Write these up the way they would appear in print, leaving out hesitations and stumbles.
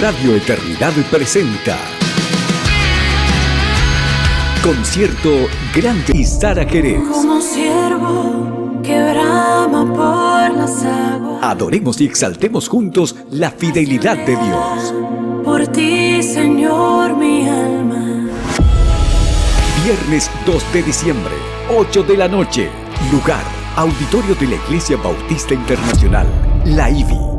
Radio Eternidad presenta Concierto Grande y Sara Jerez. Como siervo que brama por las aguas. Adoremos y exaltemos juntos la fidelidad de Dios. Por ti, Señor, mi alma. Viernes 2 de diciembre, 8 de la noche. Lugar: Auditorio de la Iglesia Bautista Internacional, la IBI.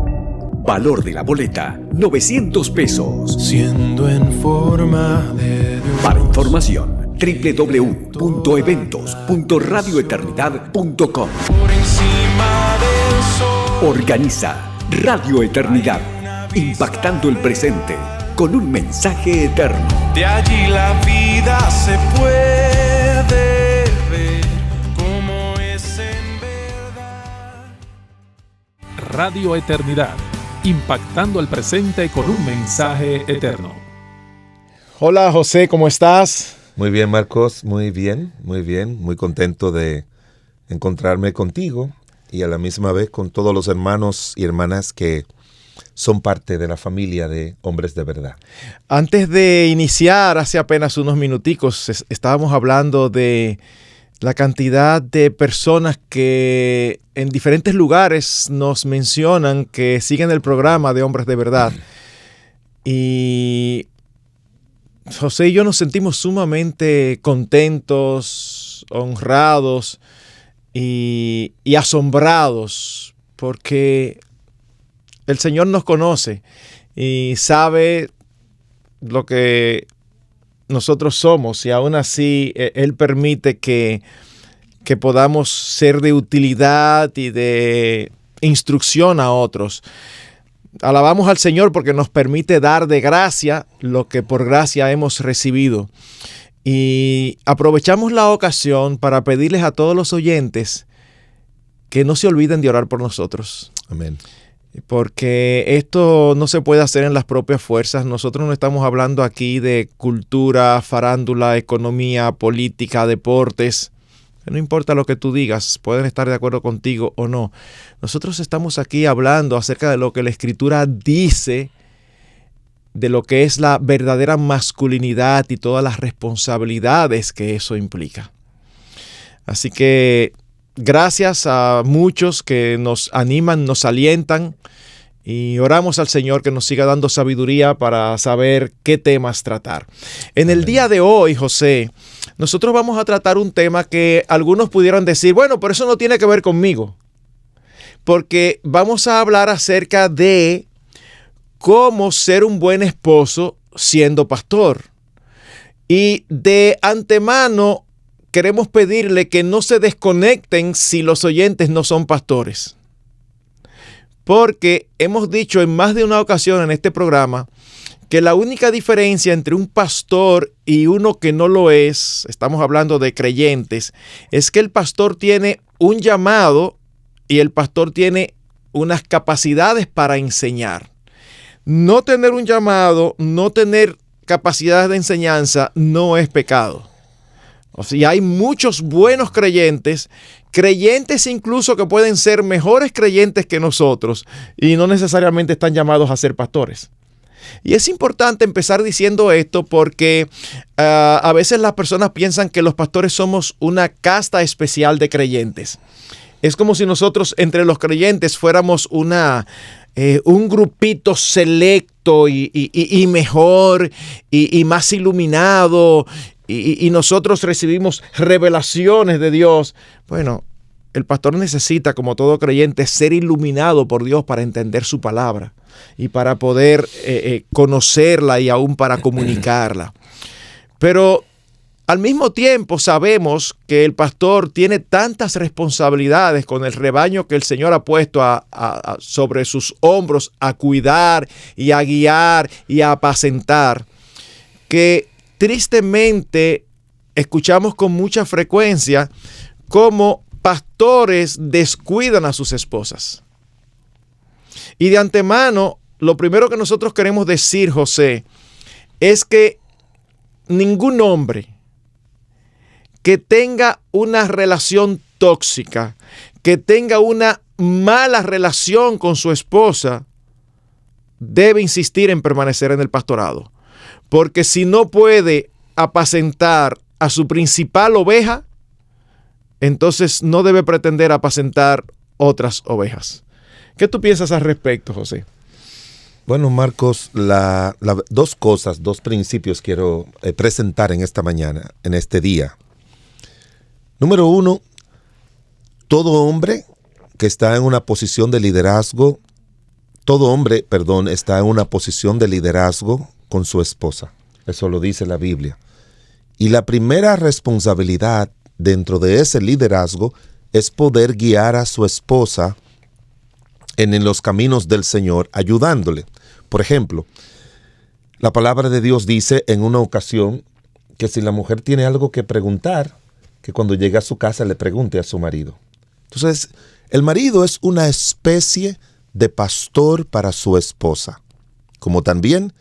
Valor de la boleta: 900 pesos. Siendo en forma de Dios. Para información, www.eventos.radioeternidad.com. Por encima del sol. Organiza Radio Eternidad, impactando el presente con un mensaje eterno. De allí la vida se puede ver como es en verdad. Radio Eternidad, impactando el presente con un mensaje eterno. Hola José, ¿cómo estás? Muy bien, Marcos, muy bien, muy contento de encontrarme contigo y a la misma vez con todos los hermanos y hermanas que son parte de la familia de Hombres de Verdad. Antes de iniciar, hace apenas unos minuticos, estábamos hablando de la cantidad de personas que en diferentes lugares nos mencionan que siguen el programa de Hombres de Verdad. Y José y yo nos sentimos sumamente contentos, honrados y asombrados porque el Señor nos conoce y sabe lo que nosotros somos y aún así Él permite que podamos ser de utilidad y de instrucción a otros. Alabamos al Señor porque nos permite dar de gracia lo que por gracia hemos recibido. Y aprovechamos la ocasión para pedirles a todos los oyentes que no se olviden de orar por nosotros. Amén. Porque esto no se puede hacer en las propias fuerzas. Nosotros no estamos hablando aquí de cultura, farándula, economía, política, deportes. No importa lo que tú digas, pueden estar de acuerdo contigo o no. Nosotros estamos aquí hablando acerca de lo que la Escritura dice, de lo que es la verdadera masculinidad y todas las responsabilidades que eso implica. Así que gracias a muchos que nos animan, nos alientan y oramos al Señor que nos siga dando sabiduría para saber qué temas tratar. En el día de hoy, José, nosotros vamos a tratar un tema que algunos pudieran decir, bueno, pero eso no tiene que ver conmigo, porque vamos a hablar acerca de cómo ser un buen esposo siendo pastor. Y de antemano queremos pedirle que no se desconecten si los oyentes no son pastores. Porque hemos dicho en más de una ocasión en este programa que la única diferencia entre un pastor y uno que no lo es, estamos hablando de creyentes, es que el pastor tiene un llamado y el pastor tiene unas capacidades para enseñar. No tener un llamado, no tener capacidades de enseñanza no es pecado. O sea, hay muchos buenos creyentes incluso que pueden ser mejores creyentes que nosotros y no necesariamente están llamados a ser pastores. Y es importante empezar diciendo esto porque a veces las personas piensan que los pastores somos una casta especial de creyentes. Es como si nosotros entre los creyentes fuéramos un grupito selecto y mejor y más iluminado y nosotros recibimos revelaciones de Dios. Bueno, el pastor necesita, como todo creyente, ser iluminado por Dios para entender su palabra y para poder conocerla y aún para comunicarla. Pero al mismo tiempo sabemos que el pastor tiene tantas responsabilidades con el rebaño que el Señor ha puesto sobre sus hombros a cuidar y a guiar y a apacentar, que tristemente escuchamos con mucha frecuencia cómo pastores descuidan a sus esposas. Y de antemano, lo primero que nosotros queremos decir, José, es que ningún hombre que tenga una relación tóxica, que tenga una mala relación con su esposa, debe insistir en permanecer en el pastorado. Porque si no puede apacentar a su principal oveja, entonces no debe pretender apacentar otras ovejas. ¿Qué tú piensas al respecto, José? Bueno, Marcos, dos cosas, dos principios quiero presentar en esta mañana, en este día. Número uno, todo hombre que está en una posición de liderazgo, está en una posición de liderazgo con su esposa. Eso lo dice la Biblia. Y la primera responsabilidad dentro de ese liderazgo es poder guiar a su esposa en los caminos del Señor, ayudándole. Por ejemplo, la palabra de Dios dice en una ocasión que si la mujer tiene algo que preguntar, que cuando llegue a su casa le pregunte a su marido. Entonces, el marido es una especie de pastor para su esposa. Como también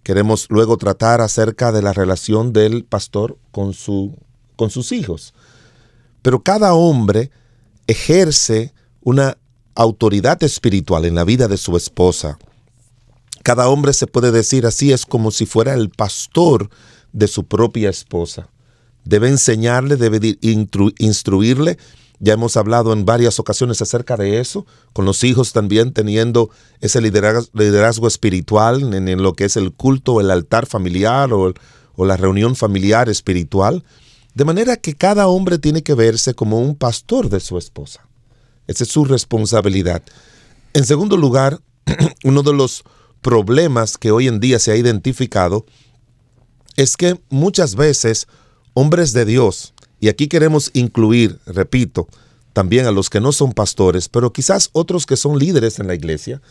queremos luego tratar acerca de la relación del pastor con sus hijos. Pero cada hombre ejerce una autoridad espiritual en la vida de su esposa. Cada hombre, se puede decir así, es como si fuera el pastor de su propia esposa. Debe enseñarle, debe instruirle. Ya hemos hablado en varias ocasiones acerca de eso, con los hijos también teniendo ese liderazgo espiritual en lo que es el culto, el altar familiar o la reunión familiar espiritual. De manera que cada hombre tiene que verse como un pastor de su esposa. Esa es su responsabilidad. En segundo lugar, uno de los problemas que hoy en día se ha identificado es que muchas veces hombres de Dios, y aquí queremos incluir, repito, también a los que no son pastores, pero quizás otros que son líderes en la iglesia,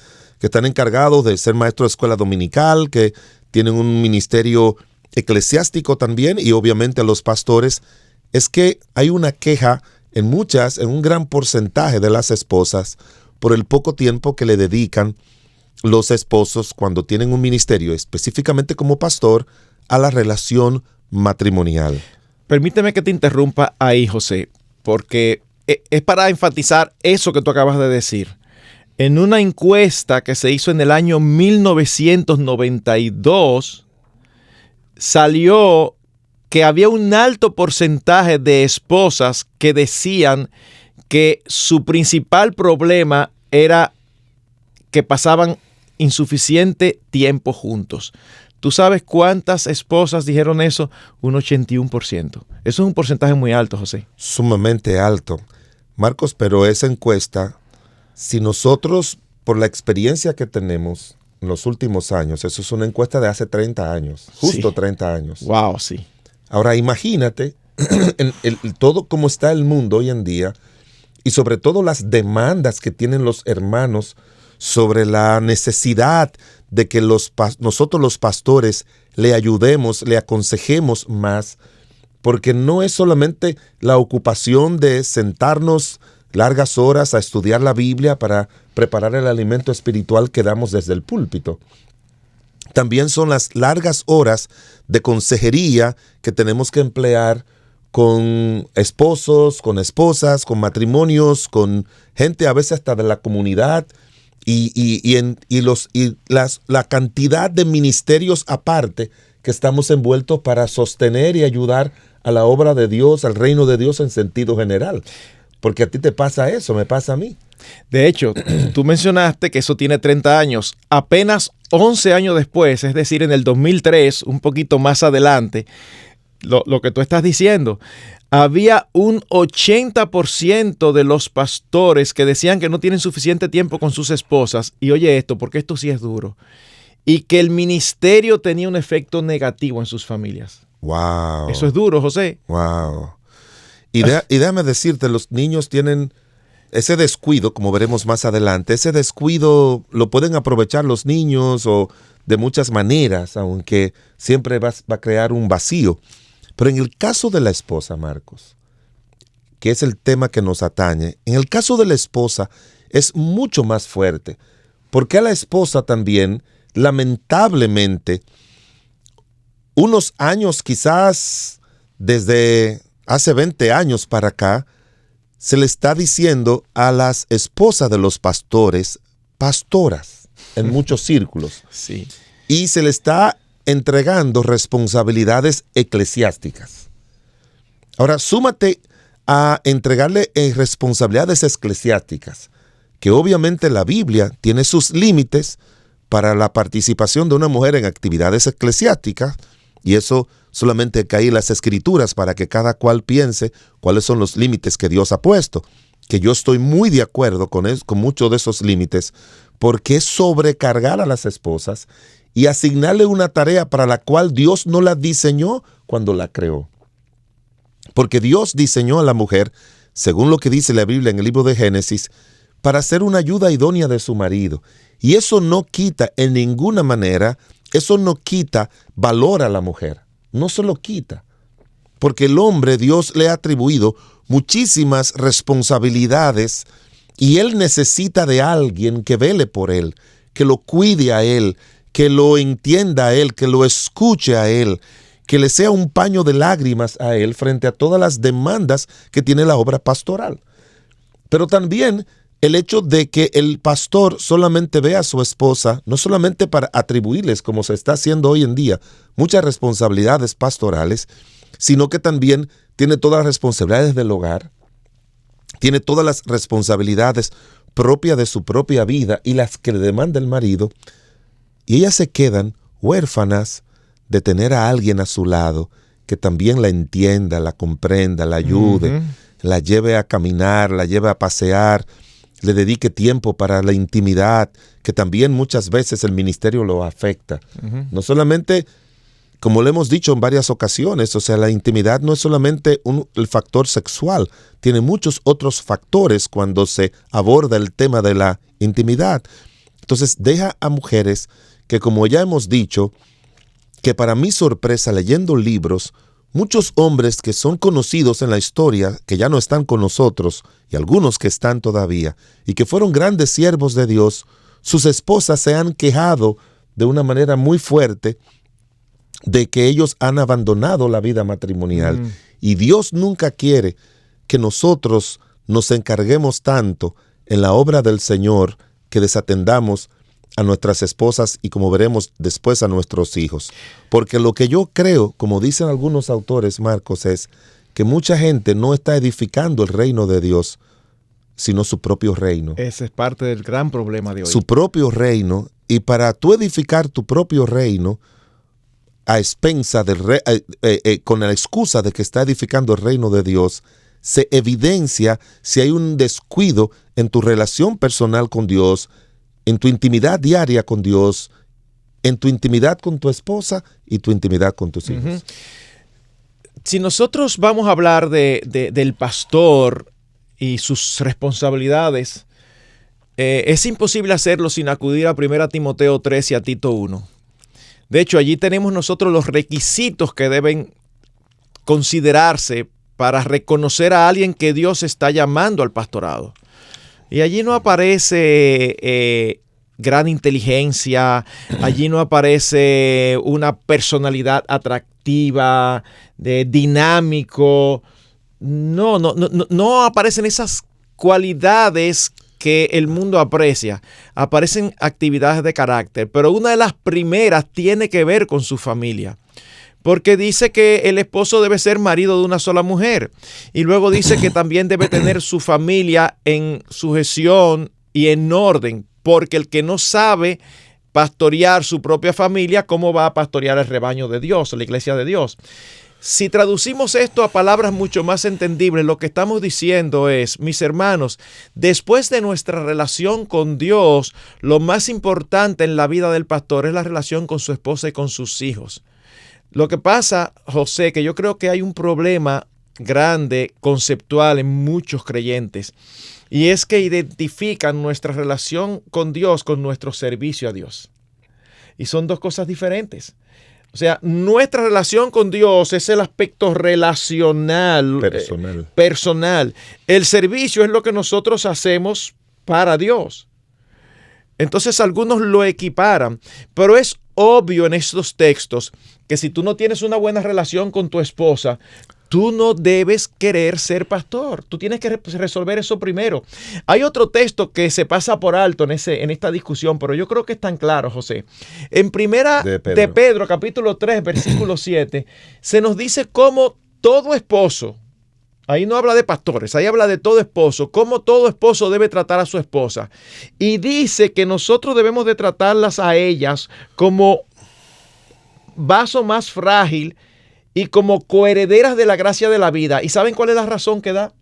que están encargados de ser maestros de escuela dominical, que tienen un ministerio eclesiástico también, y obviamente a los pastores, es que hay una queja en un gran porcentaje de las esposas por el poco tiempo que le dedican los esposos cuando tienen un ministerio, específicamente como pastor, a la relación matrimonial. Permíteme que te interrumpa ahí, José, porque es para enfatizar eso que tú acabas de decir. En una encuesta que se hizo en el año 1992, salió que había un alto porcentaje de esposas que decían que su principal problema era que pasaban insuficiente tiempo juntos. ¿Tú sabes cuántas esposas dijeron eso? Un 81%. Eso es un porcentaje muy alto, José. Sumamente alto. Marcos, pero esa encuesta, si nosotros, por la experiencia que tenemos en los últimos años, eso es una encuesta de hace 30 años, justo sí. 30 años. Wow, sí. Ahora imagínate todo cómo está el mundo hoy en día y sobre todo las demandas que tienen los hermanos sobre la necesidad de que nosotros los pastores le ayudemos, le aconsejemos más, porque no es solamente la ocupación de sentarnos largas horas a estudiar la Biblia para preparar el alimento espiritual que damos desde el púlpito. También son las largas horas de consejería que tenemos que emplear con esposos, con esposas, con matrimonios, con gente a veces hasta de la comunidad la cantidad de ministerios aparte que estamos envueltos para sostener y ayudar a la obra de Dios, al reino de Dios en sentido general. Porque a ti te pasa eso, me pasa a mí. De hecho, tú mencionaste que eso tiene 30 años. Apenas 11 años después, es decir, en el 2003, un poquito más adelante, lo que tú estás diciendo, había un 80% de los pastores que decían que no tienen suficiente tiempo con sus esposas. Y oye esto, porque esto sí es duro. Y que el ministerio tenía un efecto negativo en sus familias. Wow. Eso es duro, José. Wow. Y déjame decirte, los niños tienen ese descuido, como veremos más adelante. Ese descuido lo pueden aprovechar los niños o de muchas maneras, aunque siempre va a crear un vacío. Pero en el caso de la esposa, Marcos, que es el tema que nos atañe, en el caso de la esposa es mucho más fuerte, porque a la esposa también, lamentablemente, unos años, quizás desde hace 20 años para acá, se le está diciendo a las esposas de los pastores, pastoras. en muchos círculos. Sí. Y se le está entregando responsabilidades eclesiásticas. Ahora, súmate a entregarle responsabilidades eclesiásticas, que obviamente la Biblia tiene sus límites para la participación de una mujer en actividades eclesiásticas, y eso solamente cae en las Escrituras para que cada cual piense cuáles son los límites que Dios ha puesto, que yo estoy muy de acuerdo con muchos de esos límites, porque es sobrecargar a las esposas y asignarle una tarea para la cual Dios no la diseñó cuando la creó. Porque Dios diseñó a la mujer, según lo que dice la Biblia en el libro de Génesis, para ser una ayuda idónea de su marido. Y eso no quita en ninguna manera, eso no quita valor a la mujer. No se lo quita. Porque el hombre, Dios le ha atribuido muchísimas responsabilidades y él necesita de alguien que vele por él, que lo cuide a él, que lo entienda a él, que lo escuche a él, que le sea un paño de lágrimas a él frente a todas las demandas que tiene la obra pastoral. Pero también el hecho de que el pastor solamente vea a su esposa, no solamente para atribuirles, como se está haciendo hoy en día, muchas responsabilidades pastorales, sino que también tiene todas las responsabilidades del hogar, tiene todas las responsabilidades propias de su propia vida y las que le demanda el marido, y ellas se quedan huérfanas de tener a alguien a su lado que también la entienda, la comprenda, la ayude, la lleve a caminar, la lleve a pasear, le dedique tiempo para la intimidad, que también muchas veces el ministerio lo afecta. No solamente, como le hemos dicho en varias ocasiones, o sea, la intimidad no es solamente el factor sexual, tiene muchos otros factores cuando se aborda el tema de la intimidad. Entonces, deja a mujeres que, como ya hemos dicho, que para mi sorpresa, leyendo libros, muchos hombres que son conocidos en la historia, que ya no están con nosotros, y algunos que están todavía, y que fueron grandes siervos de Dios, sus esposas se han quejado de una manera muy fuerte de que ellos han abandonado la vida matrimonial. Y Dios nunca quiere que nosotros nos encarguemos tanto en la obra del Señor que desatendamos a nuestras esposas y, como veremos después, a nuestros hijos. Porque lo que yo creo, como dicen algunos autores, Marcos, es que mucha gente no está edificando el reino de Dios, sino su propio reino. Ese es parte del gran problema de hoy. Su propio reino, y para tú edificar tu propio reino a expensa del con la excusa de que está edificando el reino de Dios, se evidencia si hay un descuido en tu relación personal con Dios, en tu intimidad diaria con Dios, en tu intimidad con tu esposa y tu intimidad con tus hijos. Si nosotros vamos a hablar del pastor y sus responsabilidades, es imposible hacerlo sin acudir a 1 Timoteo 3 y a Tito 1. De hecho, allí tenemos nosotros los requisitos que deben considerarse para reconocer a alguien que Dios está llamando al pastorado. Y allí no aparece gran inteligencia, allí no aparece una personalidad atractiva, dinámico. No aparecen esas cualidades que el mundo aprecia. Aparecen actividades de carácter, pero una de las primeras tiene que ver con su familia. Porque dice que el esposo debe ser marido de una sola mujer. Y luego dice que también debe tener su familia en sujeción y en orden. Porque el que no sabe pastorear su propia familia, ¿cómo va a pastorear el rebaño de Dios, la iglesia de Dios? Si traducimos esto a palabras mucho más entendibles, lo que estamos diciendo es, mis hermanos, después de nuestra relación con Dios, lo más importante en la vida del pastor es la relación con su esposa y con sus hijos. Lo que pasa, José, que yo creo que hay un problema grande, conceptual en muchos creyentes, y es que identifican nuestra relación con Dios con nuestro servicio a Dios. Y son dos cosas diferentes. O sea, nuestra relación con Dios es el aspecto relacional, personal. El servicio es lo que nosotros hacemos para Dios. Entonces algunos lo equiparan, pero es obvio en estos textos que si tú no tienes una buena relación con tu esposa, tú no debes querer ser pastor. Tú tienes que resolver eso primero. Hay otro texto que se pasa por alto en esta discusión, pero yo creo que es tan claro, José. En primera de Pedro, capítulo 3, versículo 7, se nos dice cómo todo esposo, ahí no habla de pastores, ahí habla de todo esposo, cómo todo esposo debe tratar a su esposa. Y dice que nosotros debemos de tratarlas a ellas como vaso más frágil y como coherederas de la gracia de la vida. ¿Y saben cuál es la razón que da?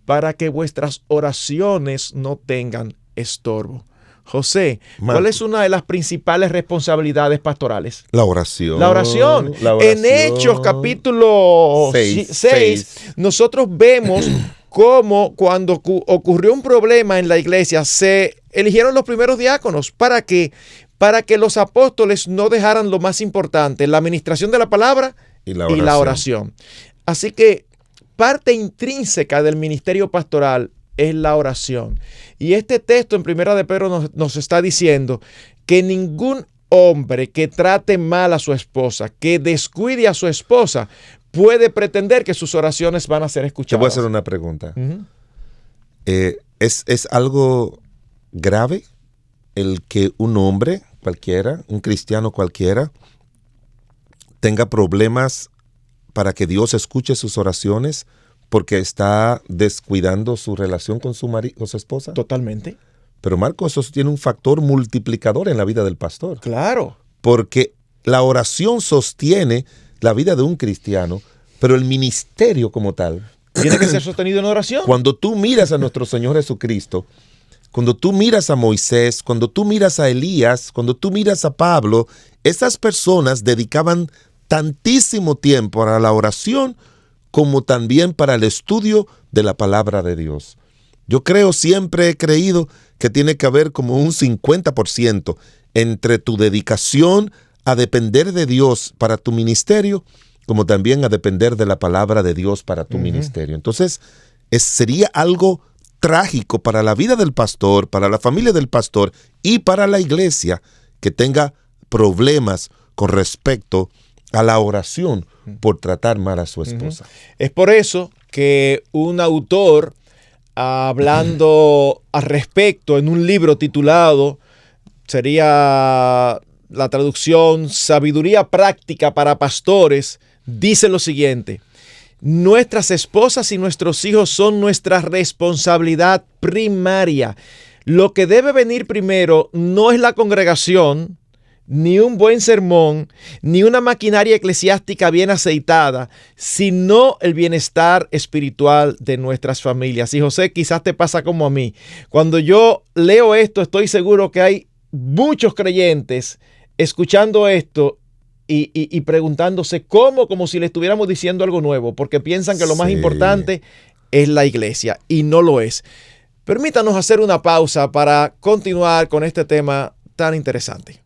Para que vuestras oraciones no tengan estorbo. José, ¿cuál es una de las principales responsabilidades pastorales? La oración. La oración. En Hechos capítulo 6, nosotros vemos cómo cuando ocurrió un problema en la iglesia, se eligieron los primeros diáconos. ¿Para qué? Para que los apóstoles no dejaran lo más importante, la administración de la palabra y la oración. Así que parte intrínseca del ministerio pastoral es la oración. Y este texto en Primera de Pedro nos está diciendo que ningún hombre que trate mal a su esposa, que descuide a su esposa, puede pretender que sus oraciones van a ser escuchadas. Te voy a hacer una pregunta. ¿Es algo grave el que un hombre cualquiera, un cristiano cualquiera, tenga problemas para que Dios escuche sus oraciones porque está descuidando su relación con su marido o su esposa? Totalmente. Pero Marcos, eso tiene un factor multiplicador en la vida del pastor. Claro. Porque la oración sostiene la vida de un cristiano, pero el ministerio como tal tiene que ser sostenido en oración. Cuando tú miras a nuestro Señor Jesucristo, cuando tú miras a Moisés, cuando tú miras a Elías, cuando tú miras a Pablo, esas personas dedicaban tantísimo tiempo para la oración como también para el estudio de la palabra de Dios. Yo siempre he creído que tiene que haber como un 50% entre tu dedicación a depender de Dios para tu ministerio, como también a depender de la palabra de Dios para tu ministerio. Entonces, sería algo trágico para la vida del pastor, para la familia del pastor y para la iglesia que tenga problemas con respecto a la oración por tratar mal a su esposa. Es por eso que un autor, hablando al respecto en un libro titulado, sería la traducción Sabiduría Práctica para Pastores, dice lo siguiente: nuestras esposas y nuestros hijos son nuestra responsabilidad primaria. Lo que debe venir primero no es la congregación, ni un buen sermón, ni una maquinaria eclesiástica bien aceitada, sino el bienestar espiritual de nuestras familias. Y José, quizás te pasa como a mí. Cuando yo leo esto, estoy seguro que hay muchos creyentes escuchando esto y preguntándose como si le estuviéramos diciendo algo nuevo, porque piensan que lo más importante es la iglesia, y no lo es. Permítanos hacer una pausa para continuar con este tema tan interesante.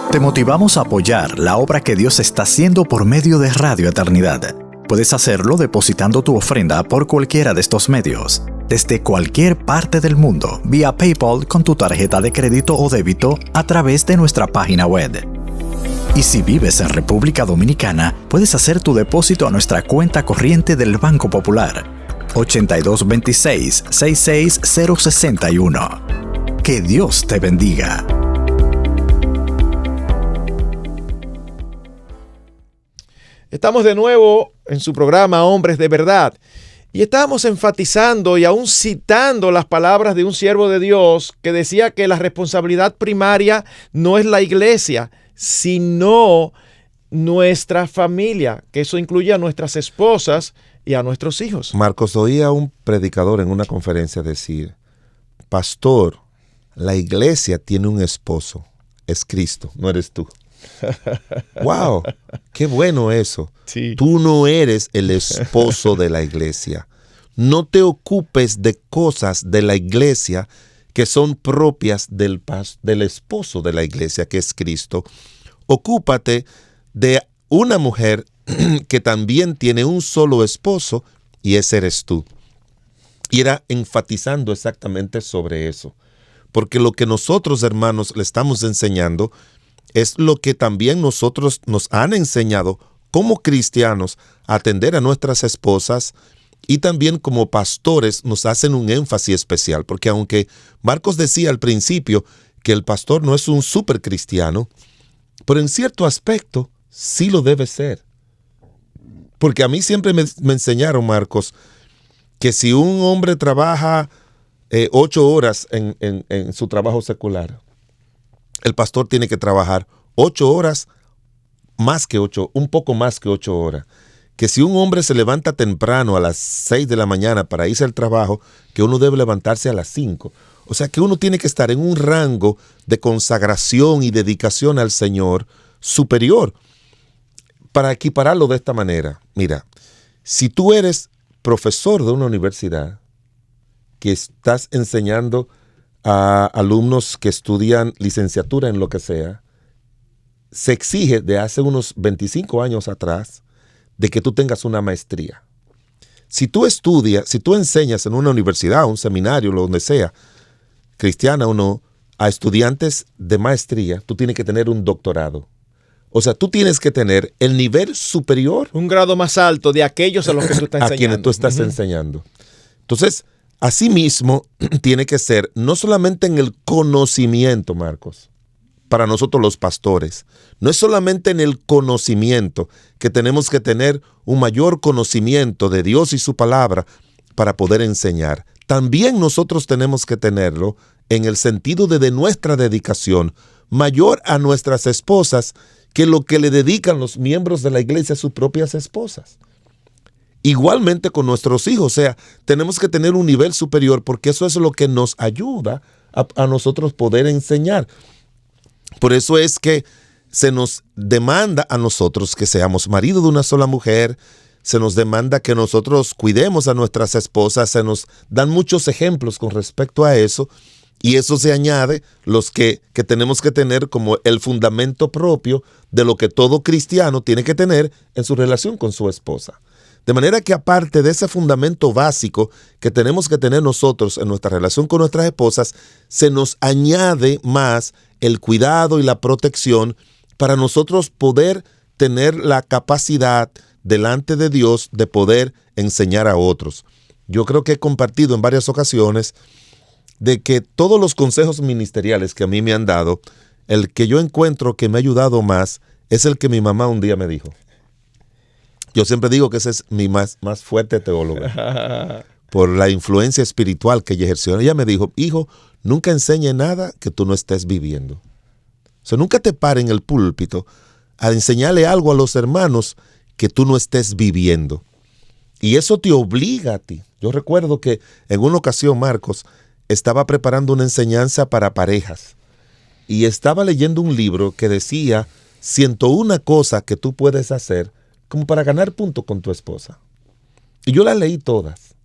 Te motivamos a apoyar la obra que Dios está haciendo por medio de Radio Eternidad. Puedes hacerlo depositando tu ofrenda por cualquiera de estos medios, desde cualquier parte del mundo, vía PayPal con tu tarjeta de crédito o débito a través de nuestra página web. Y si vives en República Dominicana, puedes hacer tu depósito a nuestra cuenta corriente del Banco Popular, 8226-66061. Que Dios te bendiga. Estamos de nuevo en su programa Hombres de Verdad y estábamos enfatizando y aún citando las palabras de un siervo de Dios que decía que la responsabilidad primaria no es la iglesia, sino nuestra familia, que eso incluye a nuestras esposas y a nuestros hijos. Marcos, oí a un predicador en una conferencia decir: pastor, la iglesia tiene un esposo, es Cristo, no eres tú. ¡Wow! ¡Qué bueno eso! Sí. Tú no eres el esposo de la iglesia. No te ocupes de cosas de la iglesia que son propias del esposo de la iglesia, que es Cristo. Ocúpate de una mujer que también tiene un solo esposo, y ese eres tú. Y era enfatizando exactamente sobre eso. Porque lo que nosotros, hermanos, le estamos enseñando es lo que también nosotros nos han enseñado como cristianos atender a nuestras esposas y también como pastores nos hacen un énfasis especial, porque aunque Marcos decía al principio que el pastor no es un súper cristiano, pero en cierto aspecto sí lo debe ser. Porque a mí siempre me enseñaron, Marcos, que si un hombre trabaja 8 horas en su trabajo secular, el pastor tiene que trabajar 8 horas más que 8, un poco más que 8 horas. Que si un hombre se levanta temprano a las 6 de la mañana para irse al trabajo, que uno debe levantarse a las 5. O sea que uno tiene que estar en un rango de consagración y dedicación al Señor superior. Para equipararlo de esta manera, mira, si tú eres profesor de una universidad que estás enseñando a alumnos que estudian licenciatura en lo que sea, se exige de hace unos 25 años atrás de que tú tengas una maestría. Si tú estudias, si tú enseñas en una universidad, un seminario, donde sea, cristiana o no, a estudiantes de maestría, tú tienes que tener un doctorado. O sea, tú tienes que tener el nivel superior. Un grado más alto de aquellos a los que tú estás enseñando. A quienes tú estás enseñando. Entonces, asimismo, tiene que ser no solamente en el conocimiento, Marcos, para nosotros los pastores. No es solamente en el conocimiento que tenemos que tener un mayor conocimiento de Dios y su palabra para poder enseñar. También nosotros tenemos que tenerlo en el sentido de nuestra dedicación mayor a nuestras esposas que lo que le dedican los miembros de la iglesia a sus propias esposas. Igualmente con nuestros hijos, o sea, tenemos que tener un nivel superior porque eso es lo que nos ayuda a nosotros poder enseñar. Por eso es que se nos demanda a nosotros que seamos marido de una sola mujer, se nos demanda que nosotros cuidemos a nuestras esposas, se nos dan muchos ejemplos con respecto a eso. Y eso se añade los que tenemos que tener como el fundamento propio de lo que todo cristiano tiene que tener en su relación con su esposa. De manera que aparte de ese fundamento básico que tenemos que tener nosotros en nuestra relación con nuestras esposas, se nos añade más el cuidado y la protección para nosotros poder tener la capacidad delante de Dios de poder enseñar a otros. Yo creo que he compartido en varias ocasiones de que todos los consejos ministeriales que a mí me han dado, el que yo encuentro que me ha ayudado más es el que mi mamá un día me dijo. Yo siempre digo que ese es mi más fuerte teóloga, por la influencia espiritual que ella ejerció. Ella me dijo, hijo, nunca enseñe nada que tú no estés viviendo. O sea, nunca te pare en el púlpito a enseñarle algo a los hermanos que tú no estés viviendo. Y eso te obliga a ti. Yo recuerdo que en una ocasión, Marcos, estaba preparando una enseñanza para parejas y estaba leyendo un libro que decía 101 cosas que tú puedes hacer como para ganar puntos con tu esposa. Y yo las leí todas.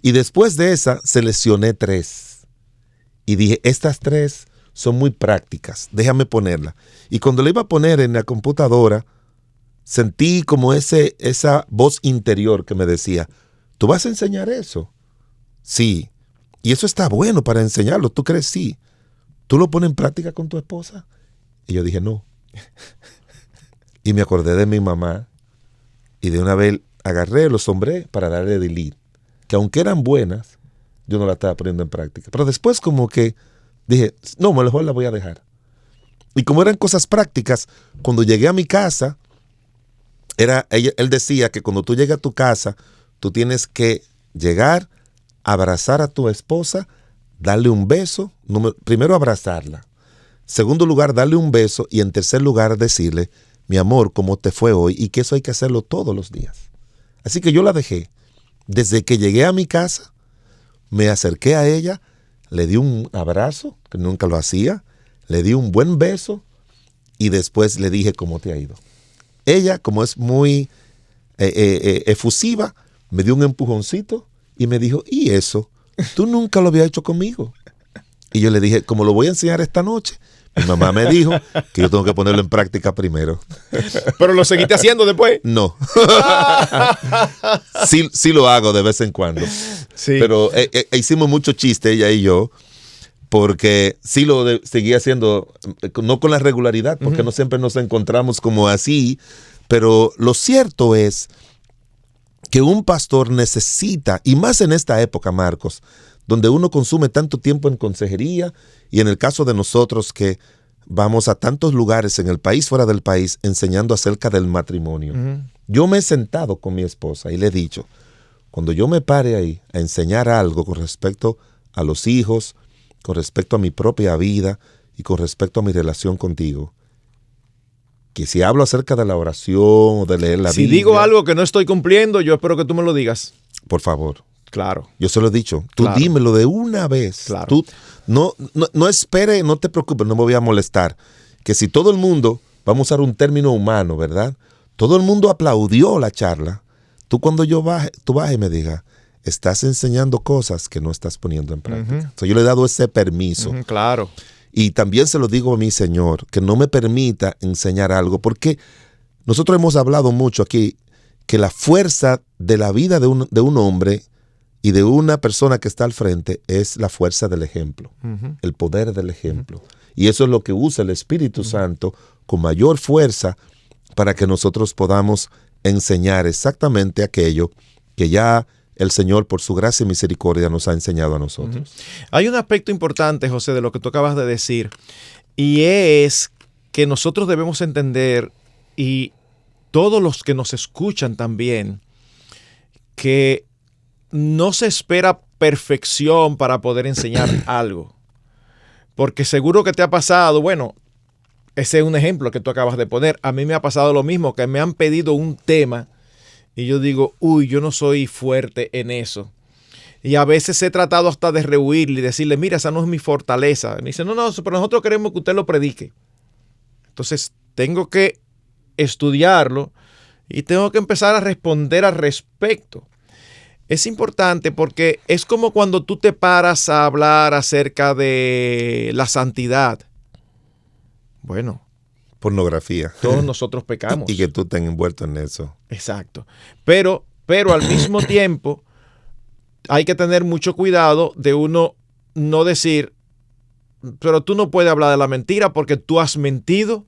Y después de esa seleccioné 3. Y dije, estas 3 son muy prácticas, déjame ponerla. Y cuando la iba a poner en la computadora, sentí como esa voz interior que me decía, ¿tú vas a enseñar eso? Sí. Y eso está bueno para enseñarlo. ¿Tú crees? Sí. ¿Tú lo pones en práctica con tu esposa? Y yo dije, no. Y me acordé de mi mamá y de una vez agarré, los sombré para darle delete. Que aunque eran buenas, yo no las estaba poniendo en práctica. Pero después como que dije, no, mejor la voy a dejar. Y como eran cosas prácticas, cuando llegué a mi casa, él decía que cuando tú llegas a tu casa, tú tienes que llegar, abrazar a tu esposa, darle un beso, primero abrazarla, segundo lugar darle un beso y en tercer lugar decirle, mi amor, ¿cómo te fue hoy? Y que eso hay que hacerlo todos los días. Así que yo la dejé. Desde que llegué a mi casa, me acerqué a ella, le di un abrazo, que nunca lo hacía, le di un buen beso y después le dije cómo te ha ido. Ella, como es muy efusiva, me dio un empujoncito y me dijo, ¿y eso? Tú nunca lo habías hecho conmigo. Y yo le dije, como lo voy a enseñar esta noche, mi mamá me dijo que yo tengo que ponerlo en práctica primero. ¿Pero lo seguiste haciendo después? No. Sí lo hago de vez en cuando. Sí. Pero hicimos mucho chiste ella y yo, porque sí lo seguía haciendo, no con la regularidad, porque no siempre nos encontramos como así, Pero lo cierto es que un pastor necesita, y más en esta época, Marcos, donde uno consume tanto tiempo en consejería, y en el caso de nosotros que vamos a tantos lugares en el país, fuera del país, enseñando acerca del matrimonio. Yo me he sentado con mi esposa y le he dicho, cuando yo me pare ahí a enseñar algo con respecto a los hijos, con respecto a mi propia vida y con respecto a mi relación contigo, que si hablo acerca de la oración o de leer la Biblia. Si digo algo que no estoy cumpliendo, yo espero que tú me lo digas. Por favor. Claro. Yo se lo he dicho. Tú Claro. dímelo de una vez. Claro. Tú no espere, no te preocupes, no me voy a molestar. Que si todo el mundo, vamos a usar un término humano, ¿verdad? Todo el mundo aplaudió la charla. Tú cuando tú bajes y me digas, estás enseñando cosas que no estás poniendo en práctica. Entonces yo le he dado ese permiso. Claro. Y también se lo digo a mi Señor, que no me permita enseñar algo, porque nosotros hemos hablado mucho aquí que la fuerza de la vida de un hombre y de una persona que está al frente es la fuerza del ejemplo, el poder del ejemplo. Y eso es lo que usa el Espíritu Santo con mayor fuerza para que nosotros podamos enseñar exactamente aquello que ya el Señor, por su gracia y misericordia, nos ha enseñado a nosotros. Hay un aspecto importante, José, de lo que tú acabas de decir, y es que nosotros debemos entender, y todos los que nos escuchan también, que no se espera perfección para poder enseñar algo. Porque seguro que te ha pasado, bueno, ese es un ejemplo que tú acabas de poner. A mí me ha pasado lo mismo, que me han pedido un tema y yo digo, yo no soy fuerte en eso. Y a veces he tratado hasta de rehuirle y decirle, mira, esa no es mi fortaleza. Y me dice, no, pero nosotros queremos que usted lo predique. Entonces tengo que estudiarlo y tengo que empezar a responder al respecto. Es importante porque es como cuando tú te paras a hablar acerca de la santidad. Bueno, Pornografía. todos nosotros pecamos. Y que tú estés envuelto en eso. Exacto. Pero al mismo tiempo hay que tener mucho cuidado de uno no decir, pero tú no puedes hablar de la mentira porque tú has mentido.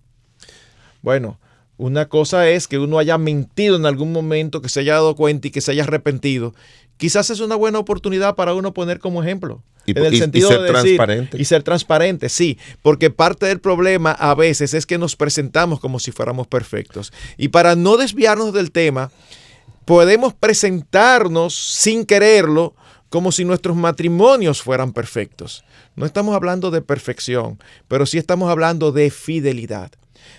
Bueno, una cosa es que uno haya mentido en algún momento, que se haya dado cuenta y que se haya arrepentido. Quizás es una buena oportunidad para uno poner como ejemplo. Y en el sentido ser de decir, transparente. y ser transparente, sí. Porque parte del problema a veces es que nos presentamos como si fuéramos perfectos. Y para no desviarnos del tema, podemos presentarnos sin quererlo como si nuestros matrimonios fueran perfectos. No estamos hablando de perfección, pero sí estamos hablando de fidelidad.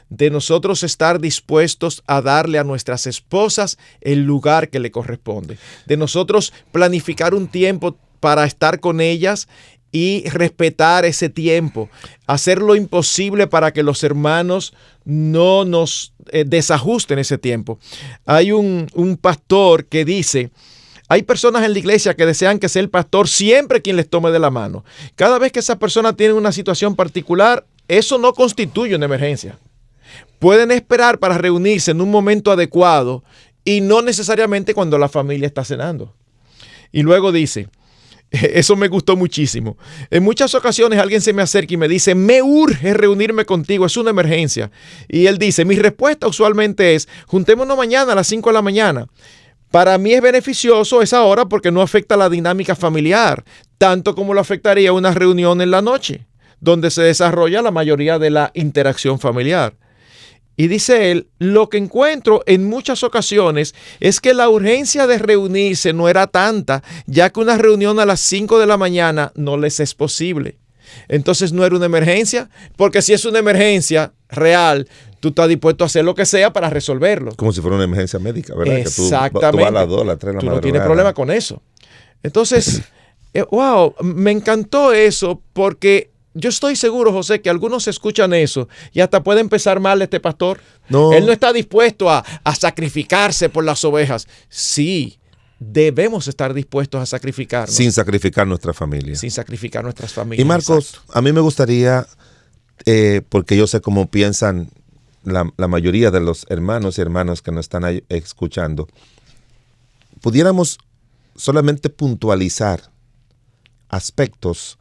De nosotros estar dispuestos a darle a nuestras esposas el lugar que le corresponde. De nosotros planificar un tiempo para estar con ellas y respetar ese tiempo. Hacer lo imposible para que los hermanos no nos desajusten ese tiempo. Hay un pastor que dice, hay personas en la iglesia que desean que sea el pastor siempre quien les tome de la mano. Cada vez que esa persona tiene una situación particular, eso no constituye una emergencia. Pueden esperar para reunirse en un momento adecuado y no necesariamente cuando la familia está cenando. Y luego dice, eso me gustó muchísimo. En muchas ocasiones alguien se me acerca y me dice, me urge reunirme contigo, es una emergencia. Y él dice, mi respuesta usualmente es, juntémonos mañana a las 5 de la mañana. Para mí es beneficioso esa hora porque no afecta la dinámica familiar, tanto como lo afectaría una reunión en la noche, donde se desarrolla la mayoría de la interacción familiar. Y dice él, lo que encuentro en muchas ocasiones es que la urgencia de reunirse no era tanta, ya que una reunión a las 5 de la mañana no les es posible. Entonces no era una emergencia, porque si es una emergencia real, tú estás dispuesto a hacer lo que sea para resolverlo. Como si fuera una emergencia médica, ¿verdad? Exactamente. Que tú vas a las 2, a las 3 de la tú madrugada. no tienes problema con eso. Entonces, wow, me encantó eso porque yo estoy seguro, José, que algunos escuchan eso y hasta puede empezar mal este pastor. No. Él no está dispuesto a sacrificarse por las ovejas. Sí, debemos estar dispuestos a sacrificarnos. Sin sacrificar nuestra familia. Sin sacrificar nuestras familias. Y Marcos, exacto. a mí me gustaría, porque yo sé cómo piensan la mayoría de los hermanos y hermanas que nos están ahí escuchando, pudiéramos solamente puntualizar aspectos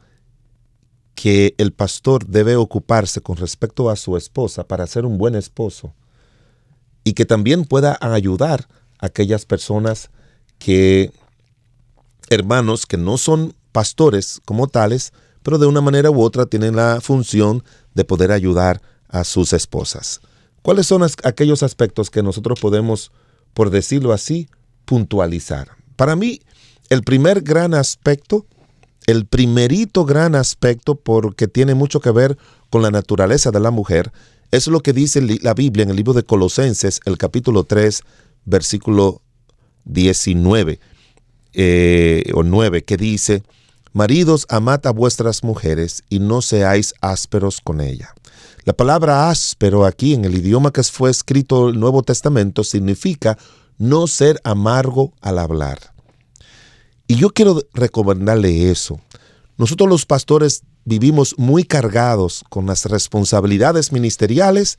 que el pastor debe ocuparse con respecto a su esposa para ser un buen esposo y que también pueda ayudar a aquellas personas hermanos que no son pastores como tales, pero de una manera u otra tienen la función de poder ayudar a sus esposas. ¿Cuáles son aquellos aspectos que nosotros podemos, por decirlo así, puntualizar? Para mí, el primerito gran aspecto, porque tiene mucho que ver con la naturaleza de la mujer, es lo que dice la Biblia en el libro de Colosenses, el capítulo 3, versículo 19 o 9, que dice: maridos, amad a vuestras mujeres y no seáis ásperos con ella. La palabra áspero aquí, en el idioma que fue escrito el Nuevo Testamento, significa no ser amargo al hablar. Y yo quiero recomendarle eso. Nosotros los pastores vivimos muy cargados con las responsabilidades ministeriales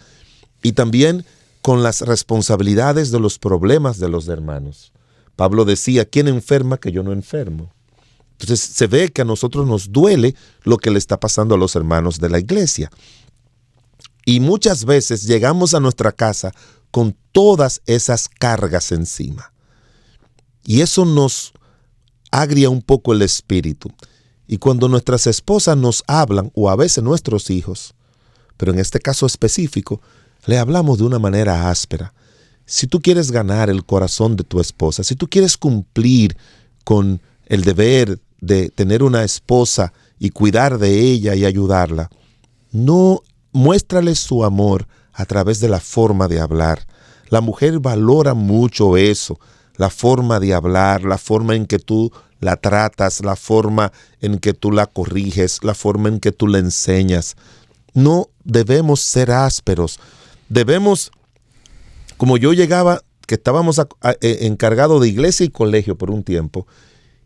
y también con las responsabilidades de los problemas de los hermanos. Pablo decía: ¿quién enferma que yo no enfermo? Entonces se ve que a nosotros nos duele lo que le está pasando a los hermanos de la iglesia. Y muchas veces llegamos a nuestra casa con todas esas cargas encima. Y eso nos agria un poco el espíritu. Y cuando nuestras esposas nos hablan, o a veces nuestros hijos, pero en este caso específico, le hablamos de una manera áspera. Si tú quieres ganar el corazón de tu esposa, si tú quieres cumplir con el deber de tener una esposa y cuidar de ella y ayudarla, no muéstrale su amor a través de la forma de hablar. La mujer valora mucho eso, la forma de hablar, la forma en que tú la tratas, la forma en que tú la corriges, la forma en que tú la enseñas. No debemos ser ásperos. Debemos, como yo llegaba, que estábamos encargados de iglesia y colegio por un tiempo,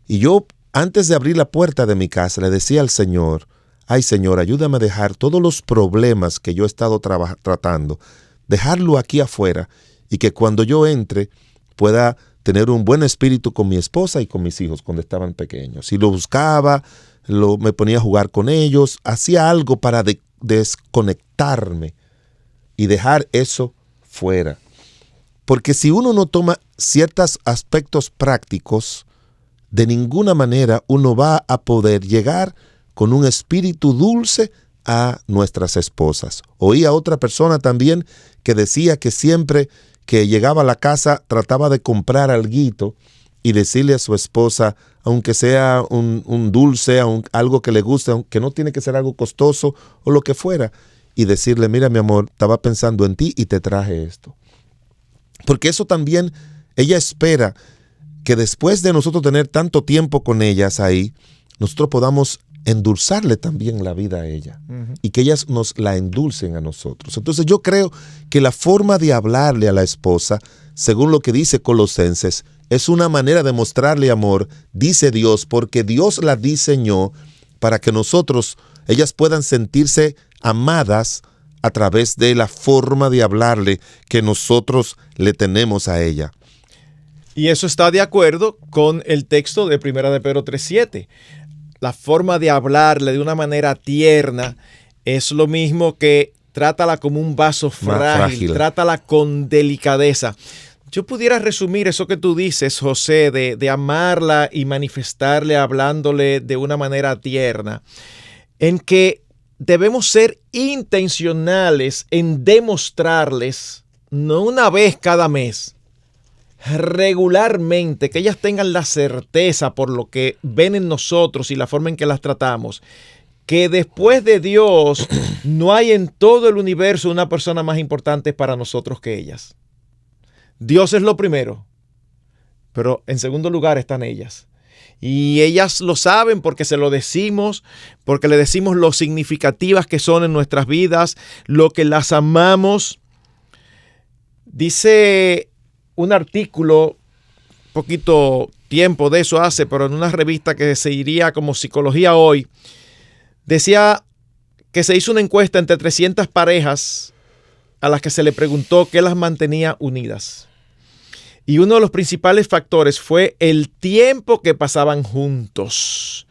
y yo antes de abrir la puerta de mi casa le decía al Señor: ay Señor, ayúdame a dejar todos los problemas que yo he estado tratando, dejarlo aquí afuera, y que cuando yo entre pueda tener un buen espíritu con mi esposa y con mis hijos cuando estaban pequeños. Y lo buscaba, me ponía a jugar con ellos, hacía algo para desconectarme y dejar eso fuera. Porque si uno no toma ciertos aspectos prácticos, de ninguna manera uno va a poder llegar con un espíritu dulce a nuestras esposas. Oí a otra persona también que decía que siempre que llegaba a la casa trataba de comprar alguito y decirle a su esposa, aunque sea un dulce, algo que le guste, aunque no tiene que ser algo costoso o lo que fuera, y decirle: mira mi amor, estaba pensando en ti y te traje esto. Porque eso también, ella espera que después de nosotros tener tanto tiempo con ellas ahí, nosotros podamos endulzarle también la vida a ella, y que ellas nos la endulcen a nosotros. Entonces yo creo que la forma de hablarle a la esposa, según lo que dice Colosenses, es una manera de mostrarle amor, dice Dios, porque Dios la diseñó para que ellas puedan sentirse amadas a través de la forma de hablarle que nosotros le tenemos a ella. Y eso está de acuerdo con el texto de 1 de Pedro 3:7. La forma de hablarle de una manera tierna es lo mismo que trátala como un vaso frágil, trátala con delicadeza. Yo pudiera resumir eso que tú dices, José, de amarla y manifestarle hablándole de una manera tierna, en que debemos ser intencionales en demostrarles, no una vez cada mes, regularmente, que ellas tengan la certeza por lo que ven en nosotros y la forma en que las tratamos, que después de Dios no hay en todo el universo una persona más importante para nosotros que ellas. Dios es lo primero, pero en segundo lugar están ellas. Y ellas lo saben porque se lo decimos, porque le decimos lo significativas que son en nuestras vidas, lo que las amamos. Dice un artículo, poquito tiempo de eso hace, pero en una revista que se iría como Psicología Hoy, decía que se hizo una encuesta entre 300 parejas a las que se le preguntó qué las mantenía unidas. Y uno de los principales factores fue el tiempo que pasaban juntos.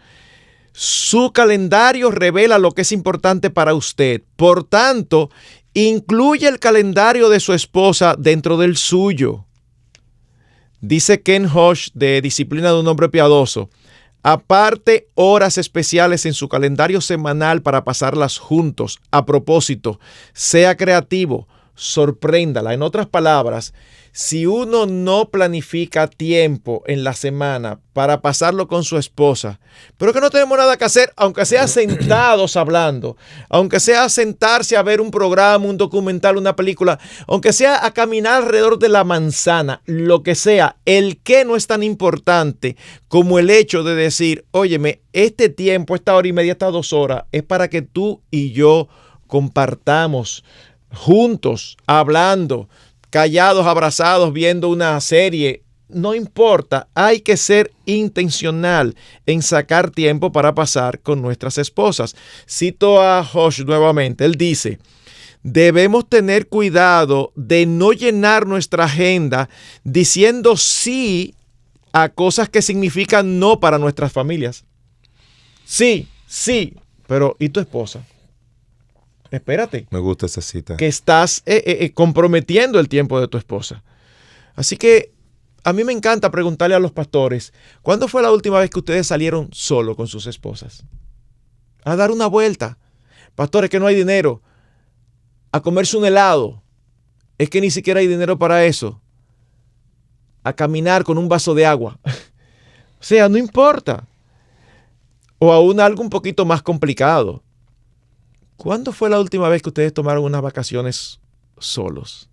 Su calendario revela lo que es importante para usted. Por tanto, incluye el calendario de su esposa dentro del suyo. Dice Ken Hodge de Disciplina de un Hombre Piadoso, aparte horas especiales en su calendario semanal para pasarlas juntos. A propósito, sea creativo, sorpréndala. En otras palabras, si uno no planifica tiempo en la semana para pasarlo con su esposa, pero que no tenemos nada que hacer, aunque sea sentados hablando, aunque sea sentarse a ver un programa, un documental, una película, aunque sea a caminar alrededor de la manzana, lo que sea, el qué no es tan importante como el hecho de decir, óyeme, este tiempo, esta hora y media, estas 2 horas, es para que tú y yo compartamos juntos, hablando, callados, abrazados, viendo una serie. No importa, hay que ser intencional en sacar tiempo para pasar con nuestras esposas. Cito a Hodge nuevamente, él dice, debemos tener cuidado de no llenar nuestra agenda diciendo sí a cosas que significan no para nuestras familias. Sí, pero ¿y tu esposa? Espérate. Me gusta esa cita. Que estás comprometiendo el tiempo de tu esposa. Así que a mí me encanta preguntarle a los pastores, ¿cuándo fue la última vez que ustedes salieron solo con sus esposas? A dar una vuelta. Pastores, que no hay dinero. A comerse un helado. Es que ni siquiera hay dinero para eso. A caminar con un vaso de agua. O sea, no importa. O aún algo un poquito más complicado. ¿Cuándo fue la última vez que ustedes tomaron unas vacaciones solos?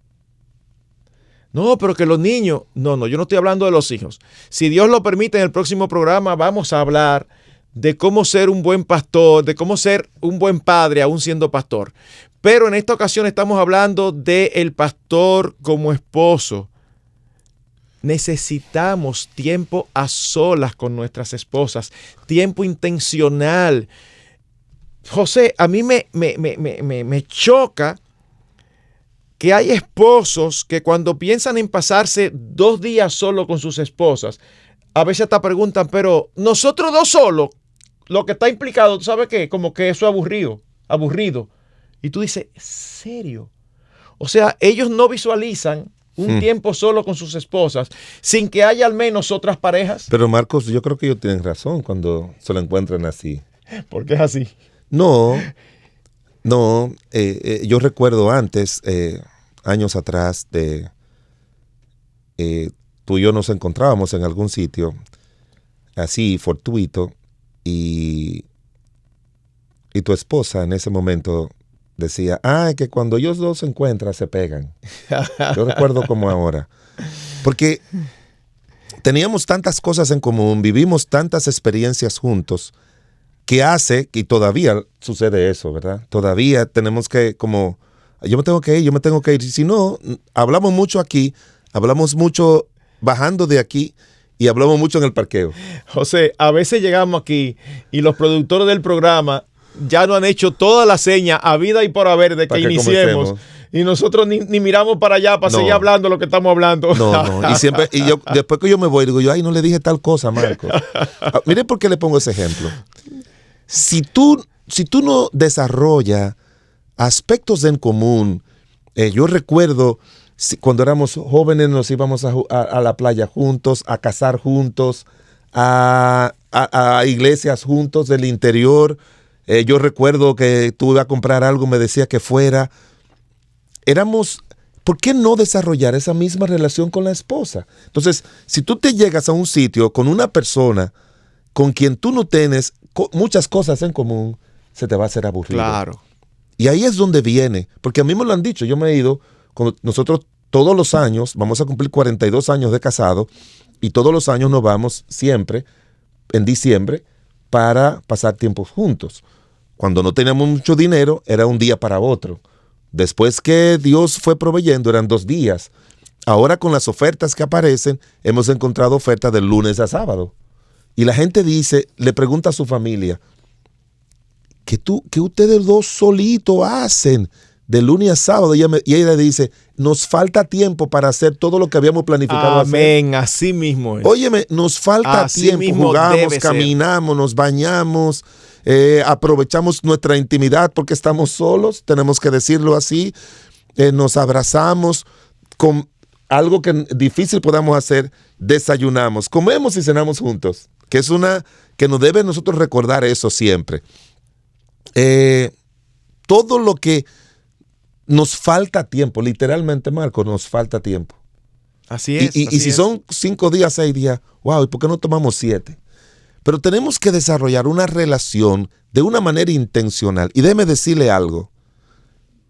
No, pero que los niños... No, yo no estoy hablando de los hijos. Si Dios lo permite, en el próximo programa vamos a hablar de cómo ser un buen pastor, de cómo ser un buen padre aún siendo pastor. Pero en esta ocasión estamos hablando del pastor como esposo. Necesitamos tiempo a solas con nuestras esposas, tiempo intencional. José, a mí me choca que hay esposos que cuando piensan en pasarse 2 días solo con sus esposas, a veces hasta preguntan, pero nosotros 2 solos, lo que está implicado, ¿tú sabes qué? Como que eso es aburrido. Y tú dices, ¿serio? O sea, ellos no visualizan un tiempo solo con sus esposas sin que haya al menos otras parejas. Pero Marcos, yo creo que ellos tienen razón cuando se lo encuentran así. ¿Por qué es así? No, yo recuerdo antes, años atrás, tú y yo nos encontrábamos en algún sitio, así, fortuito, y tu esposa en ese momento decía, que cuando ellos 2 se encuentran se pegan. Yo recuerdo como ahora. Porque teníamos tantas cosas en común, vivimos tantas experiencias juntos, que hace, y todavía sucede eso, ¿verdad? Todavía tenemos que, como, yo me tengo que ir. Si no, hablamos mucho aquí, hablamos mucho bajando de aquí y hablamos mucho en el parqueo. José, a veces llegamos aquí y los productores del programa ya nos han hecho toda la seña a vida y por haber de que iniciemos. Comencemos. Y nosotros ni miramos para allá para seguir hablando lo que estamos hablando. No. Y yo, después que yo me voy, digo yo, no le dije tal cosa, Marcos. Mire por qué le pongo ese ejemplo. Si tú no desarrollas aspectos en común, yo recuerdo cuando éramos jóvenes nos íbamos a la playa juntos, a cazar juntos, a iglesias juntos del interior. Yo recuerdo que tú ibas a comprar algo, me decía que fuera. ¿Por qué no desarrollar esa misma relación con la esposa? Entonces, si tú te llegas a un sitio con una persona con quien tú no tienes muchas cosas en común, se te va a hacer aburrido. Claro. Y ahí es donde viene, porque a mí me lo han dicho, yo me he ido, nosotros todos los años, vamos a cumplir 42 años de casado, y todos los años nos vamos siempre, en diciembre, para pasar tiempo juntos. Cuando no teníamos mucho dinero, era un día para otro. Después que Dios fue proveyendo, eran 2 días. Ahora con las ofertas que aparecen, hemos encontrado ofertas de lunes a sábado. Y la gente dice, le pregunta a su familia, ¿qué ustedes 2 solitos hacen de lunes a sábado? Y ella dice, nos falta tiempo para hacer todo lo que habíamos planificado hacer. Amén, así mismo es. Óyeme, nos falta así tiempo, mismo jugamos, caminamos, nos bañamos, aprovechamos nuestra intimidad porque estamos solos, tenemos que decirlo así, nos abrazamos con algo que difícil podamos hacer, desayunamos, comemos y cenamos juntos, que es una que nos debe nosotros recordar eso siempre. Todo lo que nos falta tiempo, literalmente, Marco, nos falta tiempo. Así es. Y si son 5 días, 6 días, wow, ¿y por qué no tomamos 7? Pero tenemos que desarrollar una relación de una manera intencional. Y déjeme decirle algo,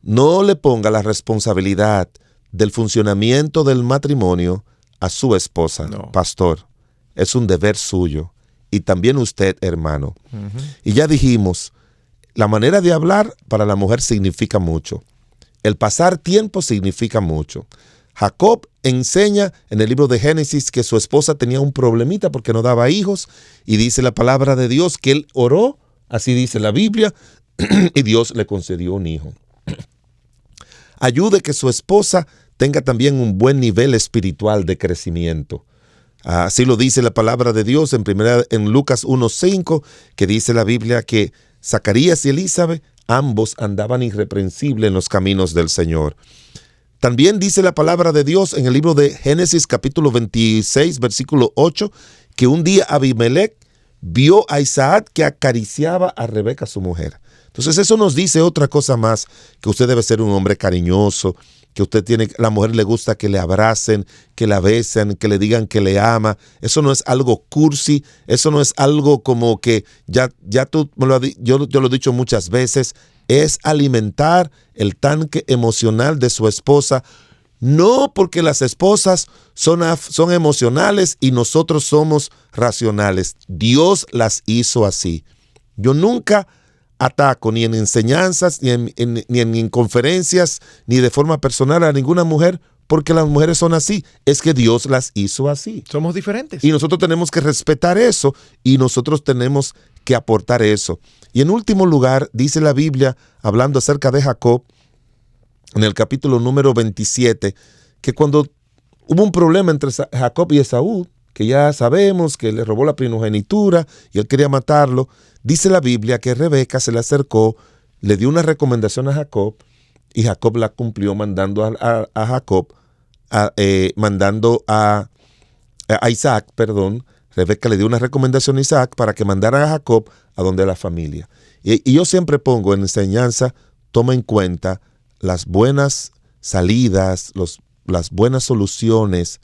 no le ponga la responsabilidad del funcionamiento del matrimonio a su esposa, no. Pastor. Es un deber suyo. Y también usted, hermano. Uh-huh. Y ya dijimos, la manera de hablar para la mujer significa mucho. El pasar tiempo significa mucho. Jacob enseña en el libro de Génesis que su esposa tenía un problemita porque no daba hijos, y dice la palabra de Dios que él oró, así dice la Biblia, y Dios le concedió un hijo. Ayude que su esposa tenga también un buen nivel espiritual de crecimiento. Así lo dice la palabra de Dios en Lucas 1:5, que dice la Biblia que Zacarías y Elizabeth ambos andaban irreprensibles en los caminos del Señor. También dice la palabra de Dios en el libro de Génesis capítulo 26, versículo 8, que un día Abimelech vio a Isaac que acariciaba a Rebeca, su mujer. Entonces eso nos dice otra cosa más, que usted debe ser un hombre cariñoso, que la mujer le gusta que le abracen, que la besen, que le digan que le ama. Eso no es algo cursi, eso no es algo como que ya tú yo lo he dicho muchas veces, es alimentar el tanque emocional de su esposa, no porque las esposas son emocionales y nosotros somos racionales. Dios las hizo así. Yo nunca ataco ni en enseñanzas, ni en conferencias, ni de forma personal a ninguna mujer, porque las mujeres son así. Es que Dios las hizo así. Somos diferentes. Y nosotros tenemos que respetar eso, y nosotros tenemos que aportar eso. Y en último lugar, dice la Biblia, hablando acerca de Jacob, en el capítulo número 27, que cuando hubo un problema entre Jacob y Esaú, que ya sabemos que le robó la primogenitura y él quería matarlo, dice la Biblia que Rebeca se le acercó, le dio una recomendación a Jacob, y Jacob la cumplió mandando a Jacob, mandando a Isaac, perdón. Rebeca le dio una recomendación a Isaac para que mandara a Jacob a donde la familia. Y yo siempre pongo en enseñanza, toma en cuenta las buenas salidas, las buenas soluciones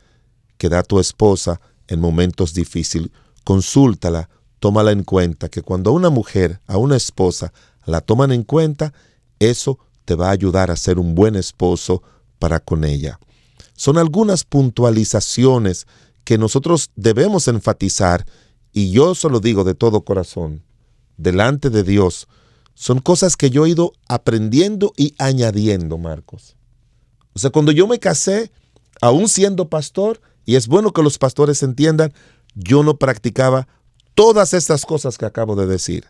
que da tu esposa en momentos difíciles. Consúltala, tómala en cuenta, que cuando a una mujer, a una esposa, la toman en cuenta, eso te va a ayudar a ser un buen esposo para con ella. Son algunas puntualizaciones que nosotros debemos enfatizar, y yo se lo digo de todo corazón, delante de Dios, son cosas que yo he ido aprendiendo y añadiendo, Marcos. O sea, cuando yo me casé, aún siendo pastor, y es bueno que los pastores entiendan, yo no practicaba todas estas cosas que acabo de decir.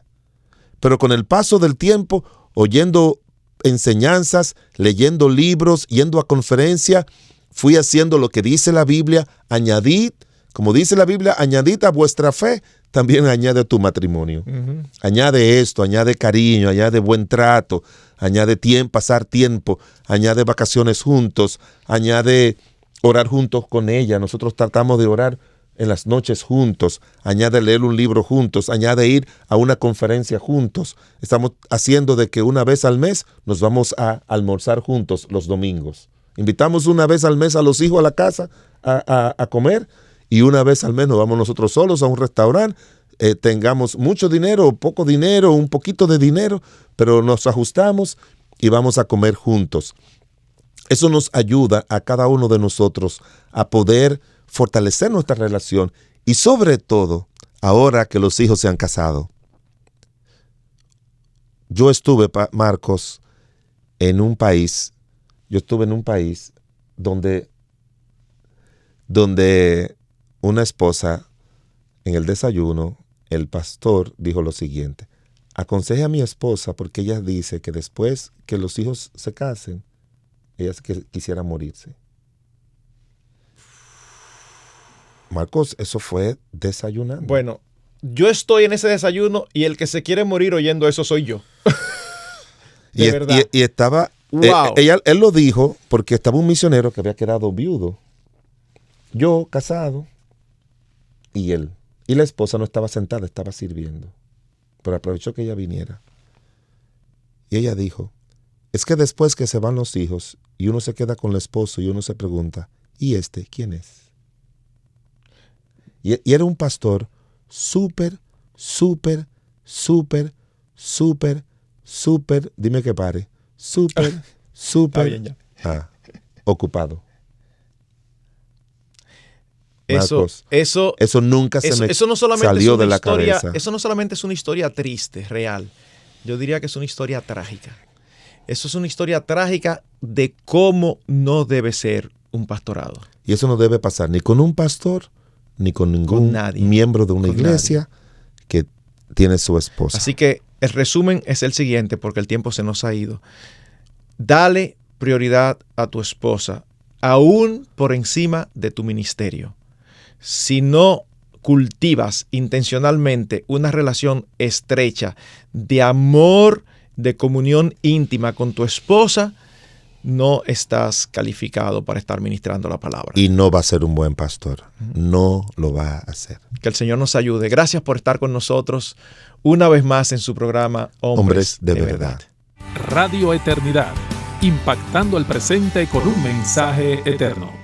Pero con el paso del tiempo, oyendo enseñanzas, leyendo libros, yendo a conferencia, fui haciendo lo que dice la Biblia, añadid, como dice la Biblia, añadid a vuestra fe, también añade a tu matrimonio. Uh-huh. Añade esto, añade cariño, añade buen trato, añade pasar tiempo, añade vacaciones juntos, añade orar juntos con ella. Nosotros tratamos de orar en las noches juntos, añade leer un libro juntos, añade ir a una conferencia juntos. Estamos haciendo de que una vez al mes nos vamos a almorzar juntos los domingos. Invitamos una vez al mes a los hijos a la casa a comer, y una vez al mes nos vamos nosotros solos a un restaurante. Tengamos mucho dinero o poco dinero, un poquito de dinero, pero nos ajustamos y vamos a comer juntos. Eso nos ayuda a cada uno de nosotros a poder fortalecer nuestra relación, y sobre todo, ahora que los hijos se han casado. Yo estuve, Marcos, en un país donde una esposa, en el desayuno, el pastor dijo lo siguiente: aconseje a mi esposa porque ella dice que después que los hijos se casen, ella quisiera morirse. Marcos, eso fue desayunando. Bueno, yo estoy en ese desayuno y el que se quiere morir oyendo eso soy yo. De verdad. Y estaba, Wow. él lo dijo porque estaba un misionero que había quedado viudo. Yo, casado, y él. Y la esposa no estaba sentada, estaba sirviendo. Pero aprovechó que ella viniera. Y ella dijo, es que después que se van los hijos y uno se queda con el esposo y uno se pregunta, ¿y este quién es? Y era un pastor súper, dime que pare, súper, bien, ya. ocupado. Eso nunca eso no solamente salió es una de la historia, cabeza. Eso no solamente es una historia triste, real. Yo diría que es una historia trágica. Eso es una historia trágica de cómo no debe ser un pastorado. Y eso no debe pasar ni con un pastor, ni con ningún miembro de una iglesia que tiene su esposa. Así que el resumen es el siguiente, porque el tiempo se nos ha ido. Dale prioridad a tu esposa, aún por encima de tu ministerio. Si no cultivas intencionalmente una relación estrecha de amor, de comunión íntima con tu esposa, no estás calificado para estar ministrando la palabra. Y no va a ser un buen pastor. No lo va a hacer. Que el Señor nos ayude. Gracias por estar con nosotros una vez más en su programa Hombres de Verdad. Radio Eternidad, impactando el presente con un mensaje eterno.